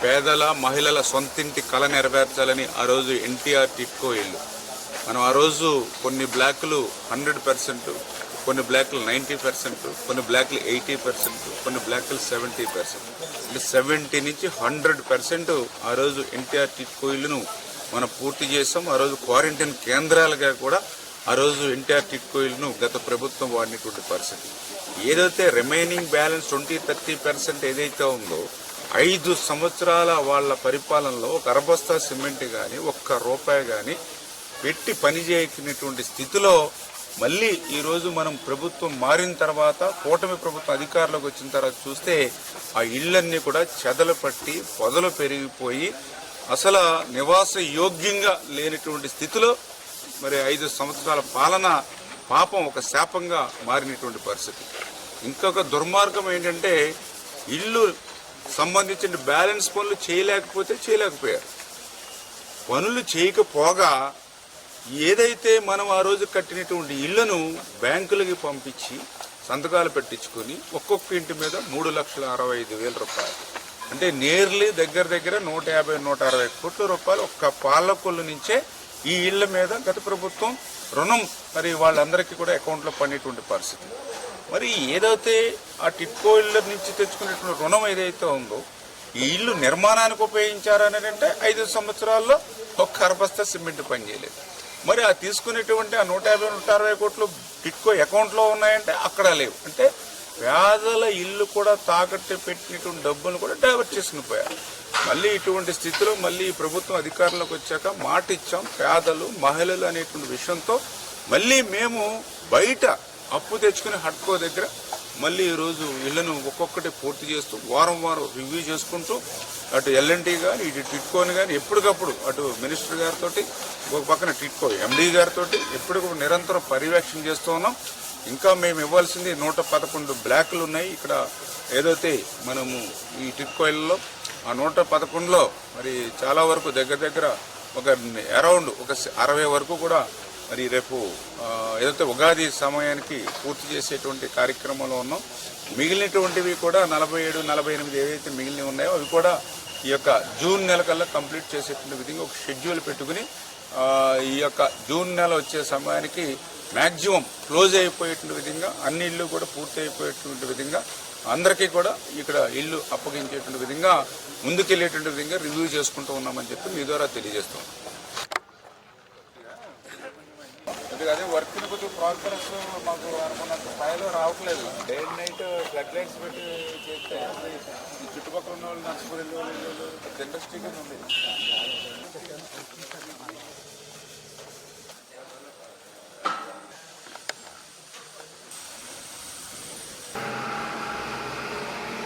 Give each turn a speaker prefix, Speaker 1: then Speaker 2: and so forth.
Speaker 1: పేదల మహిళల సొంతింటి కళ నెరవేర్చాలని ఆ రోజు ఎన్టీఆర్ టిట్కో ఇల్లు మనం ఆ రోజు కొన్ని బ్లాకులు 100%, కొన్ని బ్లాకులు 90%, కొన్ని బ్లాకులు 80%, కొన్ని బ్లాకులు 70%, అంటే 70 నుంచి 100% ఆ రోజు ఎన్టీఆర్ టిట్కో ఇల్లును మనం పూర్తి చేసాం. ఆ రోజు క్వారంటైన్ కేంద్రాలుగా కూడా ఆ రోజు ఎన్టీఆర్ టిట్కో ఇల్లును గత ప్రభుత్వం వాడినటువంటి పరిస్థితి. ఏదైతే రిమైనింగ్ బ్యాలెన్స్ 20-30% ఏదైతే ఉందో 5 సంవత్సరాల వాళ్ళ పరిపాలనలో ఒక అరబస్తా సిమెంట్ కానీ ఒక్క రూపాయి కానీ పెట్టి పనిచేయనటువంటి స్థితిలో మళ్ళీ ఈరోజు మనం ప్రభుత్వం మారిన తర్వాత కూటమి ప్రభుత్వం అధికారంలోకి వచ్చిన తర్వాత చూస్తే ఆ ఇళ్లన్నీ కూడా చెదలు పట్టి పొదలు పెరిగిపోయి అసలు నివాస యోగ్యంగా లేనటువంటి స్థితిలో మరి 5 సంవత్సరాల పాలన పాపం ఒక శాపంగా మారినటువంటి పరిస్థితి. ఇంకొక దుర్మార్గం ఏంటంటే ఇల్లు సంబంధించిన బ్యాలెన్స్ పనులు చేయలేకపోయారు. పనులు చేయకపోగా ఏదైతే మనం ఆ రోజు కట్టినటువంటి ఇళ్లను బ్యాంకులకి పంపించి సంతకాలు పెట్టించుకొని ఒక్కొక్క ఇంటి మీద 3,65,000 రూపాయలు, అంటే నేర్లీ దగ్గర 150-160 కోట్ల రూపాయలు ఒక్క పాలకొల్లు నుంచే ఈ ఇళ్ల మీద గత ప్రభుత్వం రుణం మరి వాళ్ళందరికీ కూడా అకౌంట్లో పడినటువంటి పరిస్థితి. మరి ఏదైతే ఆ టిట్కో ఇళ్ల నుంచి తెచ్చుకునేటువంటి రుణం ఏదైతే ఉందో ఈ ఇల్లు నిర్మాణానికి ఉపయోగించారని అంటే 5 సంవత్సరాల్లో ఒక్క అరబస్తా సిమెంట్ పనిచేయలేదు. మరి ఆ తీసుకునేటువంటి ఆ 150-160 కోట్లు టిట్కో అకౌంట్లో ఉన్నాయంటే అక్కడ లేవు. అంటే పేదల ఇల్లు కూడా తాకట్టు పెట్టినటువంటి డబ్బును కూడా డైవర్ట్ చేసుకుని పోయారు. మళ్ళీ ఇటువంటి స్థితిలో మళ్ళీ ఈ ప్రభుత్వం అధికారంలోకి వచ్చాక మాట ఇచ్చాం పేదలు మహిళలు అనేటువంటి విషయంతో మళ్ళీ మేము బయట అప్పు తెచ్చుకుని హడ్కో దగ్గర మళ్ళీ ఈరోజు ఇళ్లను ఒక్కొక్కటి పూర్తి చేస్తూ వారం రివ్యూ చేసుకుంటూ అటు ఎల్ఎన్టీ కానీ ఇటు టిట్కోని కానీ ఎప్పటికప్పుడు అటు మినిస్టర్ గారితో ఒక పక్కన టిట్కో ఎండీ గారితో ఎప్పటికప్పుడు నిరంతరం పర్యవేక్షణ చేస్తూ ఉన్నాం. ఇంకా మేము ఇవ్వాల్సింది 111 బ్లాకులు ఉన్నాయి. ఇక్కడ ఏదైతే మనము ఈ టిట్కో ఇళ్లలో ఆ 111లో మరి చాలా వరకు దగ్గర ఒక అరౌండ్ ఒక 60 వరకు కూడా మరి రేపు ఏదైతే ఉగాది సమయానికి పూర్తి చేసేటువంటి కార్యక్రమంలో ఉన్నాం. మిగిలినటువంటివి కూడా 47-48 ఏవైతే మిగిలినవి ఉన్నాయో అవి కూడా ఈ యొక్క జూన్ నెల కల్లా కంప్లీట్ చేసేటువంటి విధంగా ఒక షెడ్యూల్ పెట్టుకుని ఈ యొక్క జూన్ నెల వచ్చే సమయానికి మ్యాక్సిమం క్లోజ్ అయిపోయేటువంటి విధంగా అన్ని ఇళ్ళు కూడా పూర్తి అయిపోయేటువంటి విధంగా అందరికీ కూడా ఇక్కడ ఇల్లు అప్పగించేటువంటి విధంగా ముందుకెళ్లేటువంటి విధంగా రివ్యూ చేసుకుంటూ ఉన్నామని చెప్పి మీ ద్వారా తెలియజేస్తాం. అదే వర్క్ కొంచెం ప్రోగ్రెస్ మాకు అనుకున్నంత స్థాయిలో రావట్లేదు. Day and night flood lights పెట్టి చేస్తే ఈ చుట్టుపక్కల ఉన్న వాళ్ళు నష్టపోయే వాళ్ళు ఇండస్ట్రీ కింద ఉంది.